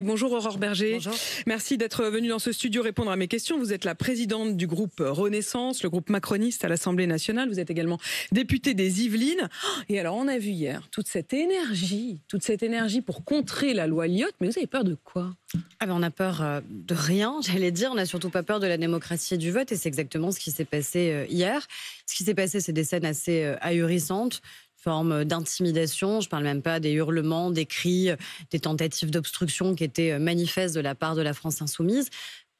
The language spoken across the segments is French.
Bonjour Aurore Berger. Bonjour. Merci d'être venue dans ce studio répondre à mes questions. Vous êtes la présidente du groupe Renaissance, le groupe macroniste à l'Assemblée nationale. Vous êtes également députée des Yvelines. Et alors on a vu hier toute cette énergie pour contrer la loi Lyotte. Mais vous avez peur de quoi ? On a peur de rien, j'allais dire. On n'a surtout pas peur de la démocratie et du vote. Et c'est exactement ce qui s'est passé hier. Ce qui s'est passé, c'est des scènes assez ahurissantes. Forme d'intimidation, je ne parle même pas des hurlements, des cris, des tentatives d'obstruction qui étaient manifestes de la part de la France insoumise.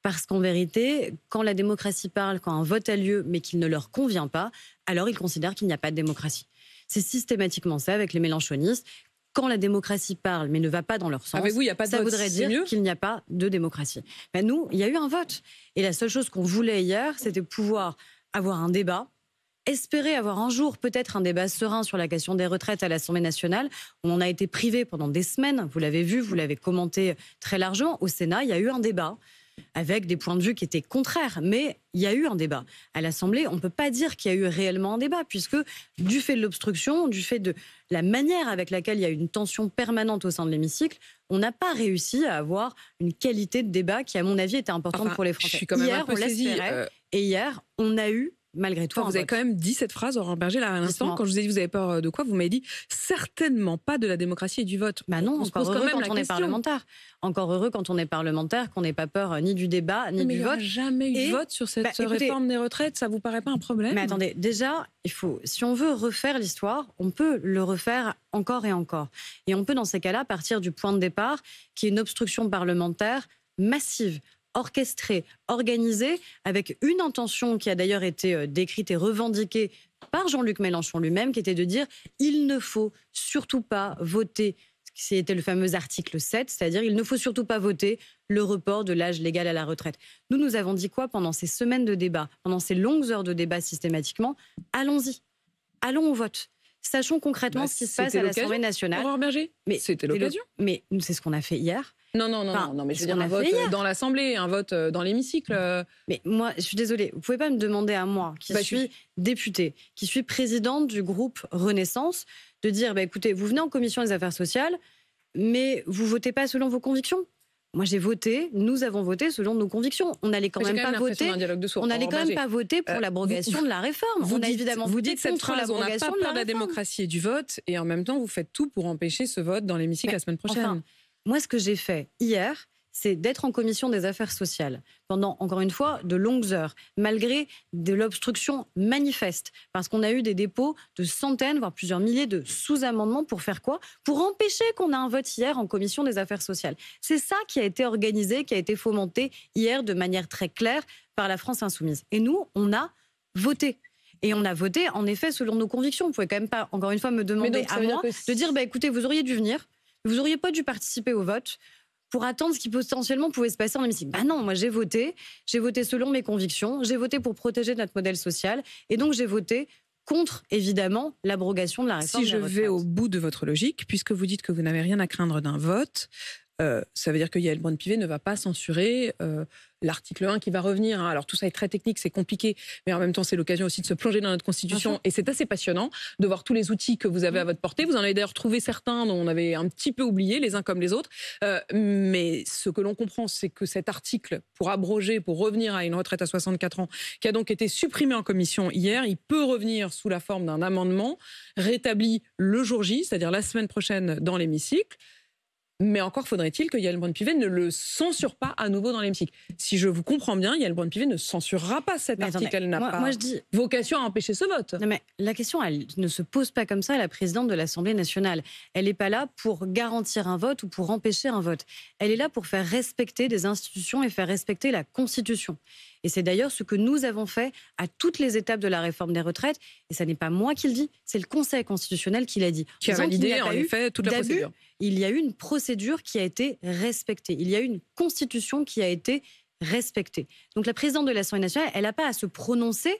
Parce qu'en vérité, quand la démocratie parle, quand un vote a lieu, mais qu'il ne leur convient pas, alors ils considèrent qu'il n'y a pas de démocratie. C'est systématiquement ça avec les mélenchonistes. Quand la démocratie parle, mais ne va pas dans leur sens, avec vous, y a pas de ça vote, voudrait dire qu'il n'y a pas de démocratie. Nous, il y a eu un vote. Et la seule chose qu'on voulait hier, c'était pouvoir avoir un débat, espérer avoir un jour peut-être un débat serein sur la question des retraites à l'Assemblée nationale. On en a été privé pendant des semaines, vous l'avez vu, vous l'avez commenté très largement. Au Sénat, il y a eu un débat avec des points de vue qui étaient contraires, mais il y a eu un débat. À l'Assemblée, on ne peut pas dire qu'il y a eu réellement un débat, puisque du fait de l'obstruction, du fait de la manière avec laquelle il y a une tension permanente au sein de l'hémicycle, on n'a pas réussi à avoir une qualité de débat qui, à mon avis, était importante pour les Français. Je suis quand même hier, un peu saisie. Et hier, on a eu malgré tout, vous avez quand même dit cette phrase, Aurore Berger, là à l'instant, quand je vous ai dit vous avez peur de quoi, vous m'avez dit certainement pas de la démocratie et du vote. Non, encore heureux quand on est parlementaire. Encore heureux quand on est parlementaire, qu'on n'ait pas peur ni du débat, ni du vote. Il n'y a jamais eu de vote sur cette réforme des retraites, ça vous paraît pas un problème ? Mais attendez, déjà, si on veut refaire l'histoire, on peut le refaire encore et encore. Et on peut dans ces cas-là partir du point de départ, qui est une obstruction parlementaire massive, orchestrée, organisée, avec une intention qui a d'ailleurs été décrite et revendiquée par Jean-Luc Mélenchon lui-même, qui était de dire il ne faut surtout pas voter, c'était le fameux article 7, c'est-à-dire il ne faut surtout pas voter le report de l'âge légal à la retraite. Nous avons dit quoi pendant ces semaines de débat, pendant ces longues heures de débat systématiquement ? Allons-y, allons au vote. Sachons concrètement ce qui se passe à l'Assemblée nationale. Aurore Berger, c'était l'occasion. Mais c'est ce qu'on a fait hier. Non, mais je veux dire un vote dans l'Assemblée, un vote dans l'hémicycle. Mais moi, je suis désolée, vous pouvez pas me demander à moi, qui suis députée, qui suis présidente du groupe Renaissance, de dire, écoutez, vous venez en commission des affaires sociales, mais vous votez pas selon vos convictions. Moi, j'ai voté, nous avons voté selon nos convictions. On n'allait quand même pas voter. On n'allait quand même pas voter pour l'abrogation de la réforme. On a évidemment voté contre l'abrogation de la démocratie et du vote, et en même temps, vous faites tout pour empêcher ce vote dans l'hémicycle la semaine prochaine. Enfin, moi, ce que j'ai fait hier, c'est d'être en commission des affaires sociales pendant, encore une fois, de longues heures, malgré de l'obstruction manifeste, parce qu'on a eu des dépôts de centaines, voire plusieurs milliers de sous-amendements pour faire quoi ? Pour empêcher qu'on ait un vote hier en commission des affaires sociales. C'est ça qui a été organisé, qui a été fomenté hier de manière très claire par la France insoumise. Et nous, on a voté. Et on a voté, en effet, selon nos convictions. Vous ne pouvez quand même pas, encore une fois, me demander à moi de dire, écoutez, vous auriez dû venir, vous n'auriez pas dû participer au vote pour attendre ce qui potentiellement pouvait se passer en hémicycle. Non, moi j'ai voté selon mes convictions, j'ai voté pour protéger notre modèle social, et donc j'ai voté contre, évidemment, l'abrogation de la réforme des retraites. Si je vais au bout de votre logique, puisque vous dites que vous n'avez rien à craindre d'un vote, ça veut dire que Yaël Braun-Pivet ne va pas censurer l'article 1 qui va revenir. Alors tout ça est très technique, c'est compliqué, mais en même temps c'est l'occasion aussi de se plonger dans notre Constitution. Et c'est assez passionnant de voir tous les outils que vous avez à votre portée. Vous en avez d'ailleurs trouvé certains dont on avait un petit peu oublié, les uns comme les autres. Mais ce que l'on comprend, c'est que cet article, pour abroger, pour revenir à une retraite à 64 ans, qui a donc été supprimé en commission hier, il peut revenir sous la forme d'un amendement rétabli le jour J, c'est-à-dire la semaine prochaine dans l'hémicycle. Mais encore faudrait-il que Yaël Braun-Pivet ne le censure pas à nouveau dans l'hémicycle. Si je vous comprends bien, Yaël Braun-Pivet ne censurera pas cet article. Elle n'a pas vocation à empêcher ce vote. Non, mais la question, elle ne se pose pas comme ça à la présidente de l'Assemblée nationale. Elle n'est pas là pour garantir un vote ou pour empêcher un vote. Elle est là pour faire respecter des institutions et faire respecter la Constitution. Et c'est d'ailleurs ce que nous avons fait à toutes les étapes de la réforme des retraites. Et ça n'est pas moi qui le dis, c'est le Conseil constitutionnel qui l'a dit. Qui a validé en effet toute la procédure. Il y a eu une procédure qui a été respectée. Il y a eu une constitution qui a été respectée. Donc la présidente de l'Assemblée nationale, elle n'a pas à se prononcer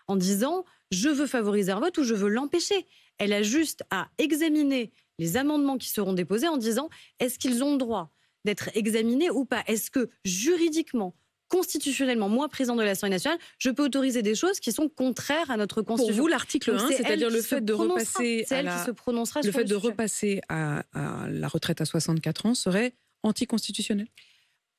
en disant « je veux favoriser un vote » ou « je veux l'empêcher ». Elle a juste à examiner les amendements qui seront déposés en disant « est-ce qu'ils ont le droit d'être examinés ou pas ? Est-ce que juridiquement, constitutionnellement, moi, président de l'Assemblée nationale, je peux autoriser des choses qui sont contraires à notre Constitution. Pour vous, l'article 1, c'est-à-dire le fait de repasser à la retraite à 64 ans, serait anticonstitutionnel?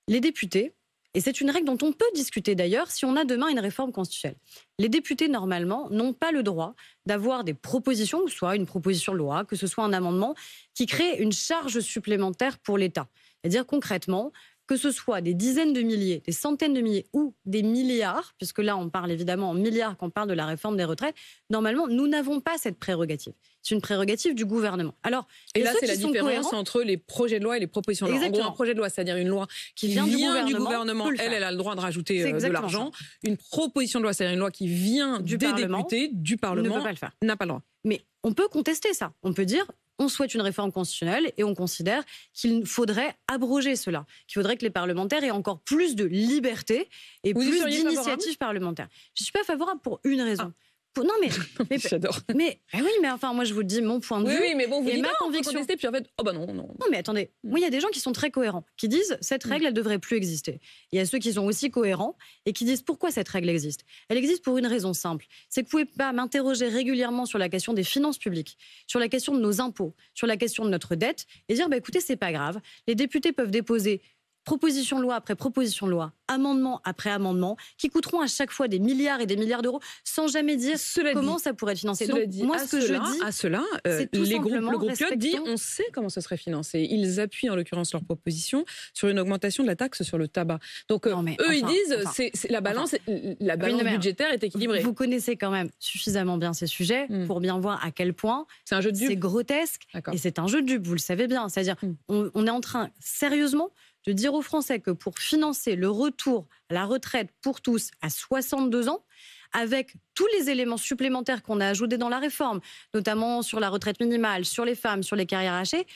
Les députés, et c'est une règle dont on peut discuter d'ailleurs si on a demain une réforme constitutionnelle. Les députés, normalement, n'ont pas le droit d'avoir des propositions, que ce soit une proposition de loi, que ce soit un amendement, qui crée une charge supplémentaire pour l'État. C'est-à-dire concrètement, que ce soit des dizaines de milliers, des centaines de milliers ou des milliards, puisque là on parle évidemment en milliards quand on parle de la réforme des retraites, normalement nous n'avons pas cette prérogative. C'est une prérogative du gouvernement. Alors, et là c'est la différence entre les projets de loi et les propositions de loi. Exactement. En gros, un projet de loi, c'est-à-dire une loi qui vient du gouvernement, elle a le droit de rajouter de l'argent. Une proposition de loi, c'est-à-dire une loi qui vient des députés, du Parlement, ne peut pas le faire. N'a pas le droit. Mais on peut contester ça. On peut dire, on souhaite une réforme constitutionnelle et on considère qu'il faudrait abroger cela, qu'il faudrait que les parlementaires aient encore plus de liberté et plus d'initiatives parlementaires. Je ne suis pas favorable pour une raison. Non mais j'adore. Mais oui, mais enfin moi je vous dis mon point de vue. Oui, mais bon, vous dites ma conviction. Puis en fait, oh bah non. Non mais attendez, moi il y a des gens qui sont très cohérents, qui disent cette règle elle devrait plus exister. Il y a ceux qui sont aussi cohérents et qui disent pourquoi cette règle existe. Elle existe pour une raison simple, c'est que vous pouvez pas m'interroger régulièrement sur la question des finances publiques, sur la question de nos impôts, sur la question de notre dette et dire bah écoutez c'est pas grave, les députés peuvent déposer proposition de loi après proposition de loi, amendement après amendement, qui coûteront à chaque fois des milliards et des milliards d'euros, sans jamais dire comment ça pourrait être financé. Donc, moi, ce que je dis, à cela, le groupe Lyot dit on sait comment ça serait financé. Ils appuient en l'occurrence leur proposition sur une augmentation de la taxe sur le tabac. Donc ils disent la balance budgétaire est équilibrée. Vous connaissez quand même suffisamment bien ces sujets pour bien voir à quel point c'est un jeu de dupes. C'est grotesque et c'est un jeu de dupes, vous le savez bien. C'est-à-dire on est en train sérieusement de dire aux Français que pour financer le retour à la retraite pour tous à 62 ans, avec tous les éléments supplémentaires qu'on a ajoutés dans la réforme, notamment sur la retraite minimale, sur les femmes, sur les carrières hachées,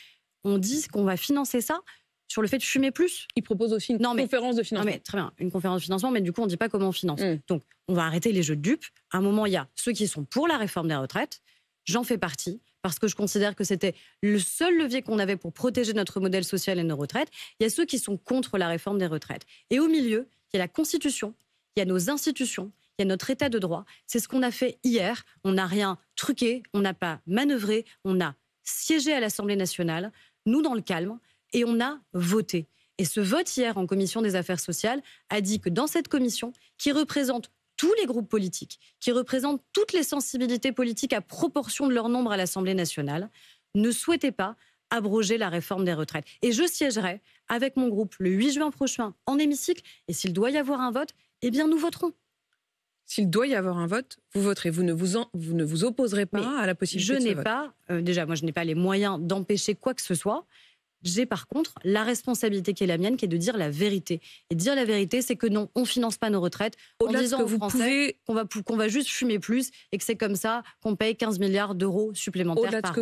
on dit qu'on va financer ça sur le fait de fumer plus. Ils proposent aussi une conférence de financement. Non mais, très bien, une conférence de financement, mais du coup on ne dit pas comment on finance. Donc on va arrêter les jeux de dupes. À un moment, il y a ceux qui sont pour la réforme des retraites, j'en fais partie, parce que je considère que c'était le seul levier qu'on avait pour protéger notre modèle social et nos retraites. Il y a ceux qui sont contre la réforme des retraites. Et au milieu, il y a la Constitution, il y a nos institutions, il y a notre État de droit. C'est ce qu'on a fait hier. On n'a rien truqué, on n'a pas manœuvré, on a siégé à l'Assemblée nationale, nous dans le calme, et on a voté. Et ce vote hier en commission des affaires sociales a dit que dans cette commission, qui représente tous les groupes politiques, qui représentent toutes les sensibilités politiques à proportion de leur nombre à l'Assemblée nationale, ne souhaitaient pas abroger la réforme des retraites. Et je siégerai avec mon groupe le 8 juin prochain en hémicycle. Et s'il doit y avoir un vote, eh bien nous voterons. S'il doit y avoir un vote, vous voterez. Vous ne vous opposerez pas à la possibilité de ce vote. Déjà, moi je n'ai pas les moyens d'empêcher quoi que ce soit. J'ai par contre la responsabilité qui est la mienne, qui est de dire la vérité. Et dire la vérité, c'est que non, on ne finance pas nos retraites en disant aux Français qu'on va juste fumer plus et que c'est comme ça qu'on paye 15 milliards d'euros supplémentaires par an.